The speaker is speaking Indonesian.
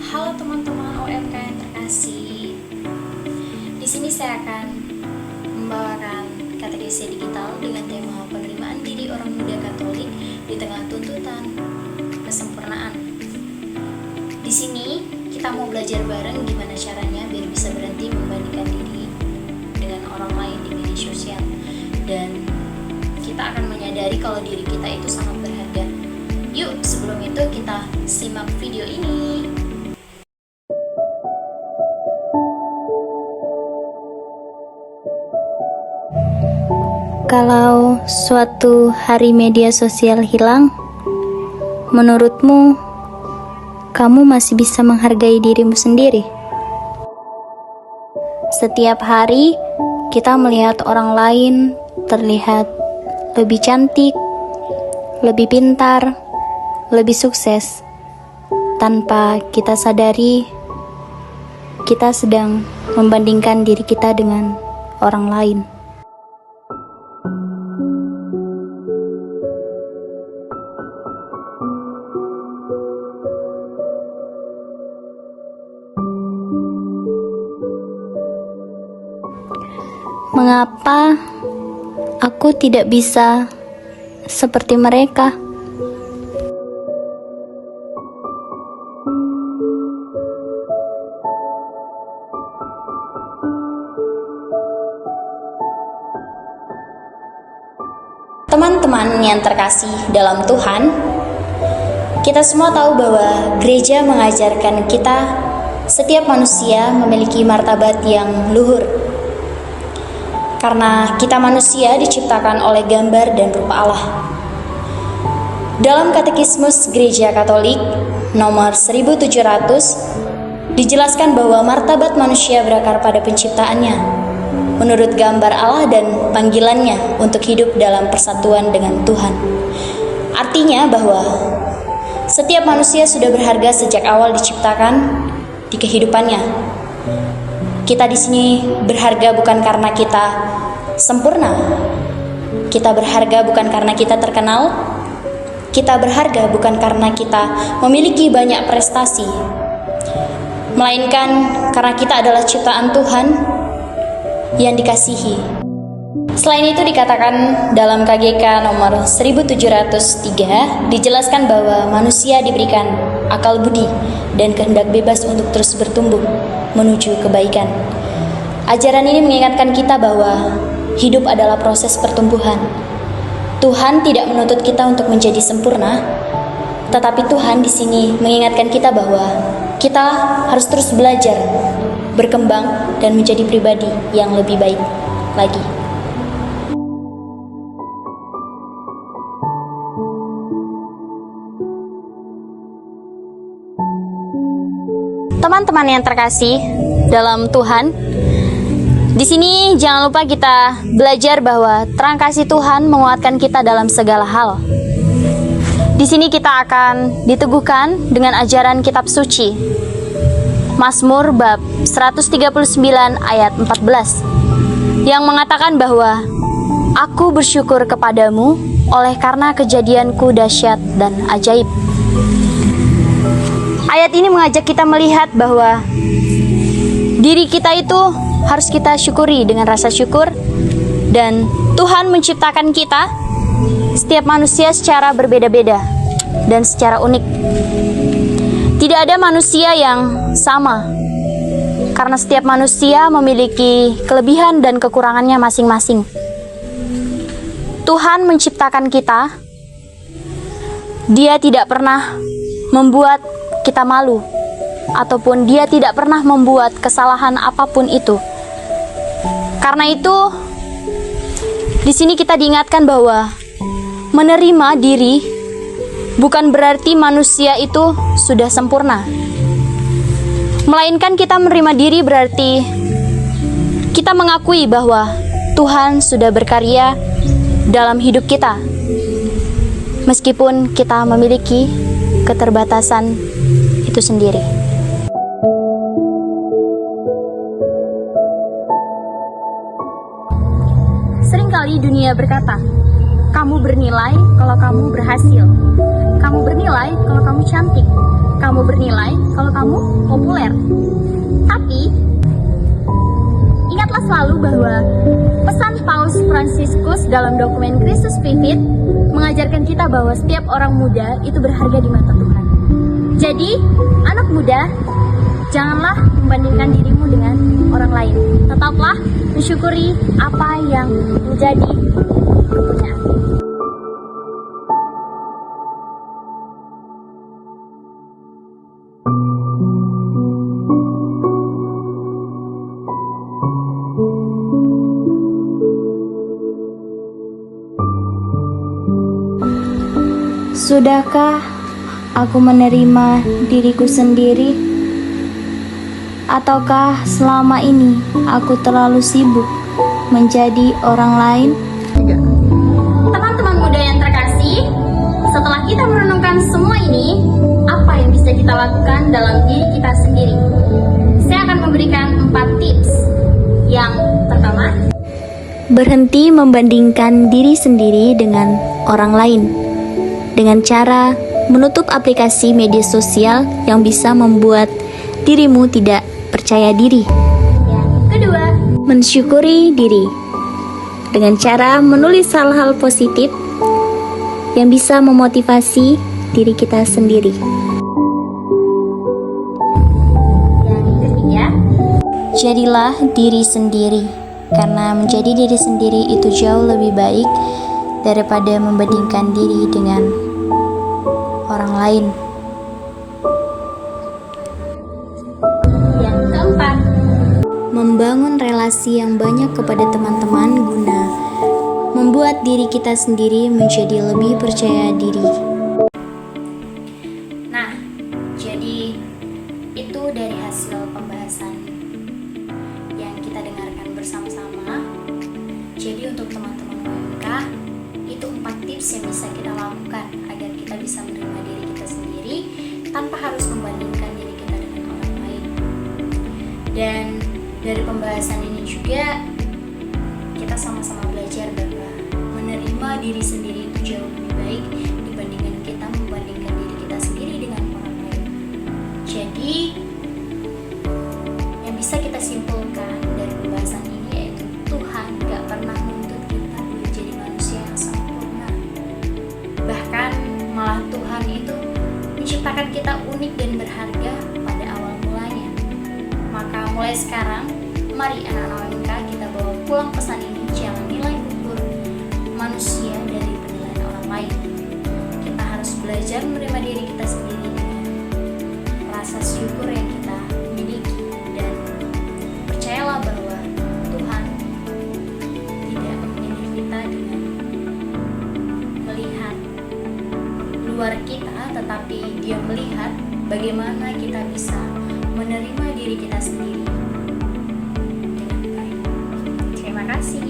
Halo teman-teman OMK yang terkasih. Di sini saya akan membawakan katekese digital dengan tema penerimaan diri orang muda Katolik di tengah tuntutan kesempurnaan. Di sini kita mau belajar bareng gimana caranya biar bisa berhenti membandingkan diri dengan orang lain di media sosial, dan kita akan menyadari kalau diri kita itu sangat berharga. Yuk, sebelum itu kita simak video ini. Kalau suatu hari media sosial hilang, menurutmu, kamu masih bisa menghargai dirimu sendiri? Setiap hari, kita melihat orang lain terlihat lebih cantik, lebih pintar, lebih sukses. Tanpa kita sadari, kita sedang membandingkan diri kita dengan orang lain. Mengapa aku tidak bisa seperti mereka? Teman-teman yang terkasih dalam Tuhan, kita semua tahu bahwa gereja mengajarkan kita setiap manusia memiliki martabat yang luhur. Karena kita manusia diciptakan oleh gambar dan rupa Allah. Dalam Katekismus Gereja Katolik nomor 1700 dijelaskan bahwa martabat manusia berakar pada penciptaannya menurut gambar Allah dan panggilannya untuk hidup dalam persatuan dengan Tuhan. Artinya bahwa setiap manusia sudah berharga sejak awal diciptakan di kehidupannya. Kita di sini berharga bukan karena kita sempurna. Kita berharga bukan karena kita terkenal. Kita berharga bukan karena kita memiliki banyak prestasi, melainkan karena kita adalah ciptaan Tuhan yang dikasihi. Selain itu dikatakan dalam KGK nomor 1703 dijelaskan bahwa manusia diberikan akal budi dan kehendak bebas untuk terus bertumbuh menuju kebaikan. Ajaran ini mengingatkan kita bahwa hidup adalah proses pertumbuhan. Tuhan tidak menuntut kita untuk menjadi sempurna, tetapi Tuhan di sini mengingatkan kita bahwa kita harus terus belajar, berkembang, dan menjadi pribadi yang lebih baik lagi. Teman-teman yang terkasih dalam Tuhan, di sini jangan lupa kita belajar bahwa terang kasih Tuhan menguatkan kita dalam segala hal. Di sini kita akan diteguhkan dengan ajaran kitab suci. Mazmur bab 139 ayat 14 yang mengatakan bahwa aku bersyukur kepadamu oleh karena kejadianku dahsyat dan ajaib. Ayat ini mengajak kita melihat bahwa diri kita itu harus kita syukuri dengan rasa syukur, dan Tuhan menciptakan kita, setiap manusia secara berbeda-beda dan secara unik. Tidak ada manusia yang sama, karena setiap manusia memiliki kelebihan dan kekurangannya masing-masing. Tuhan menciptakan kita, Dia tidak pernah membuat kita malu, ataupun Dia tidak pernah membuat kesalahan apapun itu. Karena itu, di sini kita diingatkan bahwa menerima diri bukan berarti manusia itu sudah sempurna, melainkan kita menerima diri berarti kita mengakui bahwa Tuhan sudah berkarya dalam hidup kita, meskipun kita memiliki keterbatasan itu sendiri. Seringkali dunia berkata, Kamu bernilai kalau kamu berhasil. Kamu bernilai kalau kamu cantik. Kamu bernilai kalau kamu populer. Tapi ingatlah selalu bahwa pesan Paus Fransiskus dalam dokumen Christus Vivit mengajarkan kita bahwa setiap orang muda itu berharga di mata Tuhan. Jadi, anak muda, janganlah membandingkan dirimu dengan orang lain. Tetaplah mensyukuri apa yang menjadi kepunyaan. Sudahkah aku menerima diriku sendiri? Ataukah selama ini aku terlalu sibuk menjadi orang lain? Teman-teman muda yang terkasih, setelah kita merenungkan semua ini, apa yang bisa kita lakukan dalam diri kita sendiri? Saya akan memberikan 4 tips. Yang pertama, Berhenti membandingkan diri sendiri dengan orang lain dengan cara menutup aplikasi media sosial yang bisa membuat dirimu tidak percaya diri. yang kedua, Mensyukuri diri dengan cara menulis hal-hal positif yang bisa memotivasi diri kita sendiri. yang ketiga, Jadilah diri sendiri, karena menjadi diri sendiri itu jauh lebih baik daripada membandingkan diri dengan orang lain. yang keempat, Membangun relasi yang banyak kepada teman-teman guna membuat diri kita sendiri menjadi lebih percaya diri. Nah, jadi itu dari hasil pembahasan yang kita dengarkan bersama-sama. Jadi untuk teman-teman UMK, itu 4 tips yang bisa kita lakukan agar kita bisa menerima diri kita sendiri tanpa harus membandingkan diri kita dengan orang lain. Dan dari pembahasan ini juga kita sama-sama belajar bahwa menerima diri sendiri itu jauh lebih baik dibandingkan kita membandingkan diri kita sendiri dengan orang lain. Jadi yang bisa kita simpulkan dari pembahasan ini yaitu Tuhan gak pernah menuntut kita menjadi manusia yang sempurna. Bahkan malah Tuhan itu menciptakan kita unik dan berharga pada awal mulanya. Maka mulai sekarang, mari anak-anak UMK kita bawa pulang pesan ini. Jangan nilai ukur manusia dari penilaian orang lain. Kita harus belajar menerima diri kita sendiri dengan rasa syukur yang kita miliki. Dan percayalah bahwa Tuhan tidak memilih kita dengan melihat luar kita, tetapi Dia melihat bagaimana kita bisa menerima diri kita sendiri dengan baik. Terima kasih.